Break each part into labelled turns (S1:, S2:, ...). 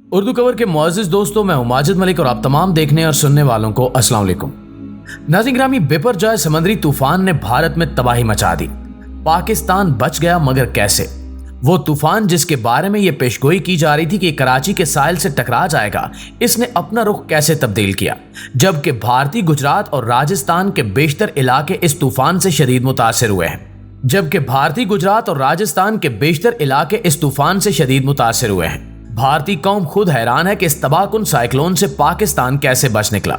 S1: Urdu cover के मुअज़्ज़िज़ दोस्तों, मैं हूं माजिद मलिक और आप तमाम देखने और सुनने वालों को अस्सलाम वालेकुम। नाज़रीन ग्रामी, बिपरजॉय समंदरी तूफान ने भारत में तबाही मचा दी। पाकिस्तान बच गया, मगर कैसे? वो तूफान जिसके बारे में ये पेशगोई की जा रही थी कि कराची के साहिल से टकरा जाएगा, इसने अपना रुख कैसे तब्दील किया, जबकि भारतीय गुजरात और राजस्थान के बेशतर इलाके इस तूफान से शदीद मुतासिर हुए हैं। भारतीय कौम खुद हैरान है कि इस तबाहकुन साइक्लोन से पाकिस्तान कैसे बच निकला।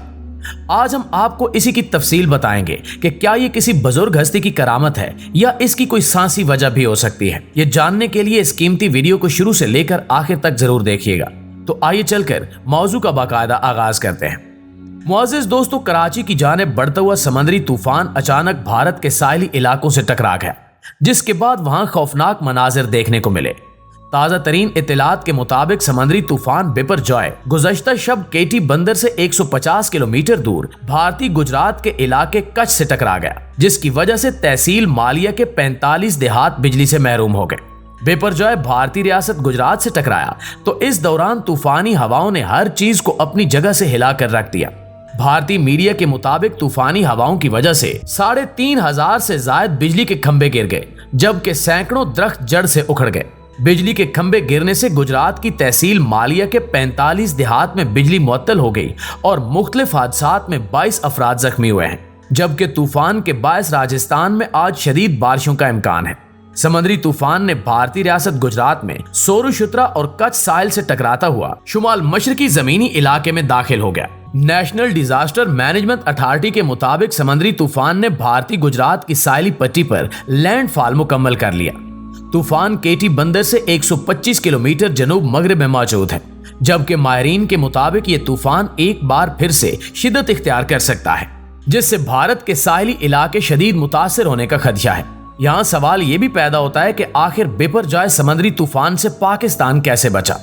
S1: आज हम आपको इसी की तफसील बताएंगे कि क्या ये किसी बुजुर्ग हस्ती की करामत है या इसकी कोई सांसी वजह भी हो सकती है। ये जानने के लिए इस कीमती वीडियो को शुरू से लेकर आखिर तक जरूर देखिएगा। तो आइए चलकर मौजू का बाकायदा आगाज करते हैं। मुअज़्ज़िज़ दोस्तों, कराची की जानिब बढ़ता हुआ समंदरी तूफान अचानक भारत के साहिली इलाकों से टकरा गया, जिसके बाद वहां खौफनाक मनाजिर देखने को मिले। ताज़ा तरीन इत्तलात के मुताबिक समंदरी तूफान बिपरजॉय गुज़श्ता शब केटी बंदर से 150 किलोमीटर दूर भारतीय गुजरात के इलाके कच्छ से टकरा गया, जिसकी वजह से तहसील मालिया के 45 देहात बिजली से महरूम हो गए। बिपरजॉय भारतीय रियासत गुजरात से टकराया तो इस दौरान तूफानी हवाओं ने हर चीज को अपनी जगह से हिलाकर रख दिया। भारतीय मीडिया के मुताबिक तूफानी हवाओं की वजह से 3500 से ज्यादा बिजली के खंभे गिर गए, जबकि सैकड़ों दरख्त जड़ से उखड़ गए। बिजली के खंभे गिरने से गुजरात की तहसील मालिया के 45 देहात में बिजली मुअत्तल हो गई और मुख्तलिफ हादसात में 22 अफराद जख्मी हुए हैं, जबकि तूफान के बायस राजस्थान में आज शदीद बारिशों का इम्कान है। समंदरी तूफान ने भारतीय रियासत गुजरात में सोरुशुत्रा और कच्छ साहिल से टकराता हुआ शुमाल मशरकी जमीनी इलाके में दाखिल हो गया। नेशनल डिजास्टर मैनेजमेंट अथॉरिटी के मुताबिक समंदरी तूफान ने भारतीय गुजरात की साहिली पट्टी पर लैंडफॉल मुकम्मल कर लिया। तूफान केटी बंदर से 125 किलोमीटर जनूब मगरिब में मौजूद है, जबकि माहिरीन के मुताबिक ये तूफान एक बार फिर से शिद्दत इख्तियार कर सकता है, जिससे भारत के साहिली इलाके शदीद मुतासिर होने का खदशा है। यहाँ सवाल ये भी पैदा होता है कि आखिर बिपरजॉय समंदरी तूफान से पाकिस्तान कैसे बचा।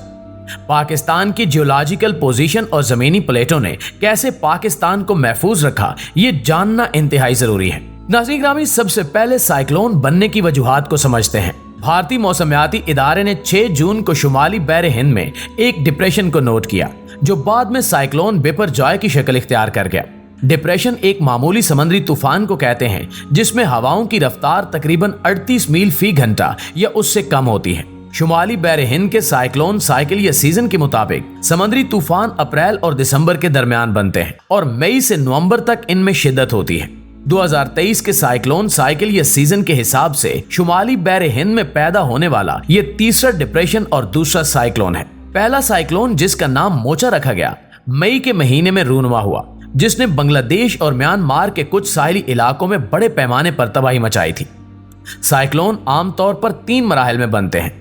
S1: पाकिस्तान की जियोलॉजिकल पोजीशन और जमीनी प्लेटों ने कैसे पाकिस्तान को महफूज रखा, ये जानना इंतहाई जरूरी है। नाज़रीन ग्रामी, सबसे पहले साइक्लोन बनने की वजूहात को समझते हैं। भारतीय मौसमियाती इदारे ने 6 जून को शुमाली बहर हिंद में एक डिप्रेशन को नोट किया, जो बाद में साइक्लोन बिपरजॉय की शक्ल इख्तियार कर गया। डिप्रेशन एक मामूली समंदरी तूफान को कहते हैं जिसमें हवाओं की रफ्तार तकरीबन 38 मील फी घंटा या उससे कम होती है। शुमाली बहर हिंद के साइक्लोन साइकिल या सीजन के मुताबिक समंदरी तूफान अप्रैल और दिसंबर के दरमियान बनते हैं और मई से नवंबर तक इनमें शिद्दत होती है। 2023 के साइक्लोन साइकिल या सीजन के हिसाब से शुमाली बहर हिंद में पैदा होने वाला ये तीसरा डिप्रेशन और दूसरा साइक्लोन है। पहला साइक्लोन, जिसका नाम मोचा रखा गया, मई के महीने में रूनुमा हुआ, जिसने बांग्लादेश और म्यांमार के कुछ साहिली इलाकों में बड़े पैमाने पर तबाही मचाई थी। साइक्लोन आमतौर पर 3 मराहिल में बनते हैं: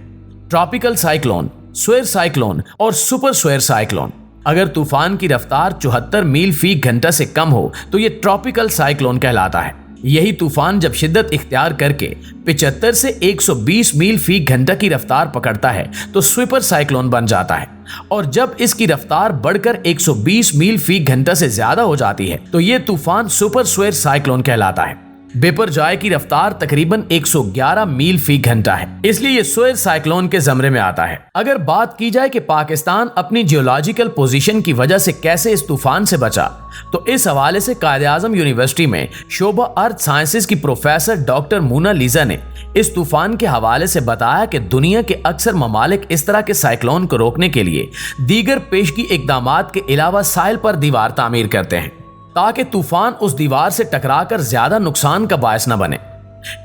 S1: ट्रॉपिकल साइक्लोन, स्वेर साइक्लोन और सुपर स्वेर साइक्लोन। अगर तूफान की रफ्तार 74 मील फी घंटा से कम हो तो ये ट्रॉपिकल साइक्लोन कहलाता है। यही तूफान जब शिद्दत इख्तियार करके 75 से 120 मील फी घंटा की रफ्तार पकड़ता है तो सुपर साइक्लोन बन जाता है, और जब इसकी रफ्तार बढ़कर 120 मील फी घंटा से ज्यादा हो जाती है तो ये तूफान सुपर स्वेर साइक्लोन कहलाता है। बिपरजॉय की रफ्तार तकरीबन 111 मील फी घंटा है, इसलिए ये स्वेर साइक्लोन के जमरे में आता है। अगर बात की जाए कि पाकिस्तान अपनी जियोलॉजिकल पोजीशन की वजह से कैसे इस तूफान से बचा, तो इस हवाले से कायद-ए-आज़म यूनिवर्सिटी में शोबा अर्थ साइंसेज की प्रोफेसर डॉक्टर मोनालिसा ने इस तूफान के हवाले से बताया कि दुनिया के अक्सर ममालिक इस तरह के साइक्लोन को रोकने के लिए दीगर पेशगी इक़दामात के अलावा साहिल पर दीवार तामीर करते हैं, ताकि तूफान उस दीवार से टकराकर ज्यादा नुकसान का बायस न बने।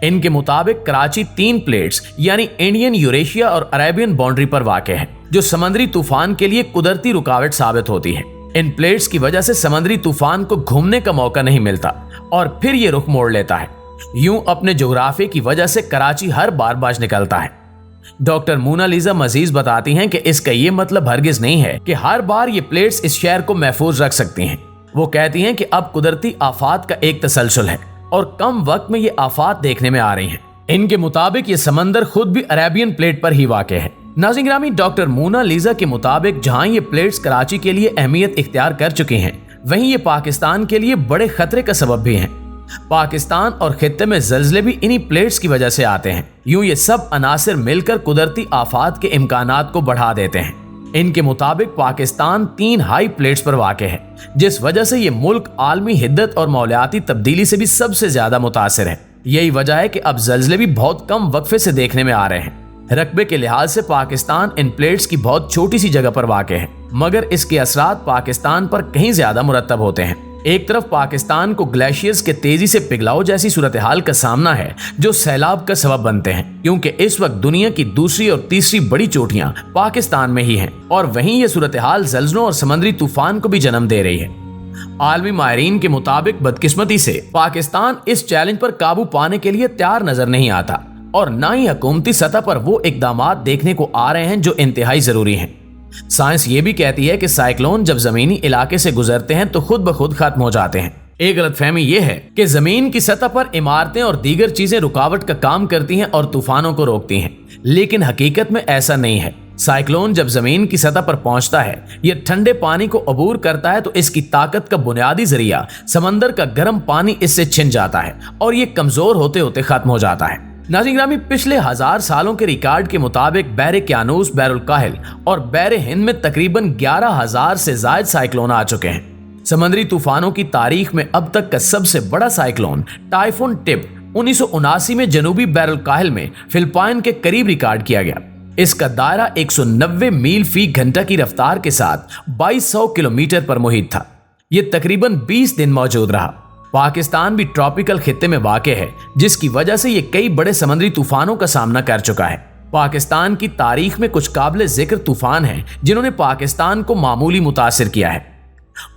S1: इनके मुताबिक कराची 3 प्लेट्स यानी इंडियन, यूरेशिया और अरेबियन बाउंड्री पर वाक़ है, जो समंदरी तूफान के लिए कुदरती रुकावट साबित होती है। इन प्लेट्स की वजह से समंदरी तूफान को घूमने का मौका नहीं मिलता और फिर ये रुख मोड़ लेता है। यूं अपने जोग्राफी की वजह से कराची हर बार बाज निकलता है। डॉक्टर मोनालिसा मजीद बताती हैं कि इसका ये मतलब हरगिज नहीं है कि हर बार ये प्लेट्स इस शहर को महफूज रख सकती हैं। वो कहती हैं कि अब कुदरती आफात का एक तसलसल है और कम वक्त में ये आफात देखने में आ रही हैं। इनके मुताबिक ये समंदर खुद भी अरेबियन प्लेट पर ही वाक़ है। नाज़रीन ग्रामी, डॉक्टर मोनालिसा के मुताबिक जहां ये प्लेट्स कराची के लिए अहमियत इख्तियार कर चुके हैं, वहीं ये पाकिस्तान के लिए बड़े खतरे का सबब भी हैं। पाकिस्तान और खित्ते में ज़ल्ज़ले भी इन्हीं प्लेट्स की वजह से आते हैं। यूं ये सब अनासिर मिलकर कुदरती आफात के इम्कानात को बढ़ा देते हैं। इनके मुताबिक पाकिस्तान 3 हाई प्लेट्स पर वाक़ है, जिस वजह से ये मुल्क आलमी हिद्दत और मौलियाती तब्दीली से भी सबसे ज्यादा मुतासिर है। यही वजह है कि अब ज़लज़ले भी बहुत कम वक्फे से देखने में आ रहे हैं। रकबे के लिहाज से पाकिस्तान इन प्लेट्स की बहुत छोटी सी जगह पर वाक़ है, मगर इसके असरात पाकिस्तान पर कहीं ज्यादा मुरतब होते हैं। एक तरफ पाकिस्तान को ग्लेशियर्स के तेजी से पिघलाव जैसी सूरत हाल का सामना है, जो सैलाब का सबब बनते हैं, क्योंकि इस वक्त दुनिया की दूसरी और तीसरी बड़ी चोटियां पाकिस्तान में ही हैं, और वहीं ये सूरत हाल ज़लज़लों और समंदरी तूफान को भी जन्म दे रही है। आलमी माहिरीन के मुताबिक बदकिस्मती से पाकिस्तान इस चैलेंज पर काबू पाने के लिए तैयार नजर नहीं आता, और न ही हुकूमती सतह पर वो इकदामात देखने को आ रहे हैं जो इंतहाई जरूरी हैं। साइंस ये भी कहती है कि साइक्लोन जब जमीनी इलाके से गुजरते हैं तो खुद ब खुद खत्म हो जाते हैं। एक गलतफहमी ये है कि जमीन की सतह पर इमारतें और दीगर चीजें रुकावट का काम करती हैं और तूफानों को रोकती हैं, लेकिन हकीकत में ऐसा नहीं है। साइक्लोन जब जमीन की सतह पर पहुंचता है, यह ठंडे पानी को अबूर करता है तो इसकी ताकत का बुनियादी जरिया समंदर का गर्म पानी इससे छिन जाता है और ये कमजोर होते होते खत्म हो जाता है। नाज़रीन ग्रामी, पिछले 1000 सालों के रिकॉर्ड के मुताबिक बैर क्यानूस, बैरुल काहिल और बैर हिंद में तकरीबन 11,000 से ज्यादा साइक्लोन आ चुके हैं। समंदरी तूफानों की तारीख में अब तक का सबसे बड़ा साइक्लोन टाइफून टिप 1979 में जनूबी बैरुल काहिल में फिलिपाइन के करीब रिकॉर्ड किया गया। इसका दायरा 190 मील फी घंटा की रफ्तार के साथ 2200 किलोमीटर पर मुहित था। यह तकरीबन 20 दिन मौजूद रहा। पाकिस्तान भी ट्रॉपिकल खित्ते में वाक़ है, जिसकी वजह से ये कई बड़े समुद्री तूफानों का सामना कर चुका है। पाकिस्तान की तारीख में कुछ काबिल जिक्र तूफान हैं जिन्होंने पाकिस्तान को मामूली मुतासिर किया है।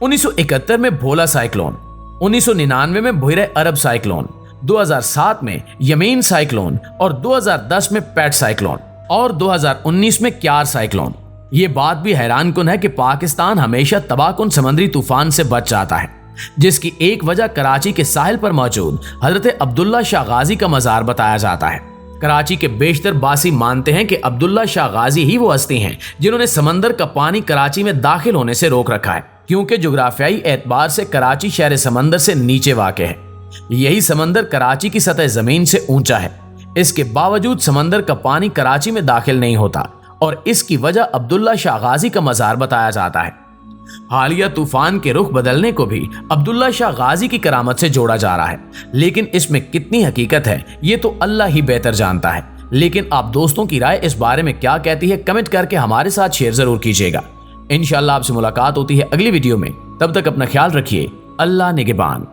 S1: 1971 में भोला साइक्लोन, 1999 में बुहरे अरब साइक्लोन, 2007 में यमीन साइक्लोन और 2010 में पैट साइक्लोन और 2019 में क्यार साइक्लोन। ये बात भी हैरानकुन है कि पाकिस्तान हमेशा तबाहकुन समुद्री तूफान से बच जाता है, जिसकी एक वजह कराची के साहिल पर मौजूद हजरत अब्दुल्ला शाह गाजी का मज़ार बताया जाता है। कराची के बेशतर बासी मानते हैं कि अब्दुल्ला शाह गाजी ही वो हस्ती हैं जिन्होंने समंदर का पानी कराची में दाखिल होने से रोक रखा है, क्योंकि जोग्राफियाई एतबार से कराची शहर समंदर से नीचे वाक़ है। यही समंदर कराची की सतह जमीन से ऊंचा है। इसके बावजूद समंदर का पानी कराची में दाखिल नहीं होता और इसकी वजह अब्दुल्ला शाह गाजी का मज़ार बताया जाता है। हालिया तूफान के रुख बदलने को भी अब्दुल्ला शाह गाजी की करामत से जोड़ा जा रहा है, लेकिन इसमें कितनी हकीकत है ये तो अल्लाह ही बेहतर जानता है। लेकिन आप दोस्तों की राय इस बारे में क्या कहती है, कमेंट करके हमारे साथ शेयर जरूर कीजिएगा। इंशाअल्लाह आपसे मुलाकात होती है अगली वीडियो में। तब तक अपना ख्याल रखिए। अल्लाह निगहबान।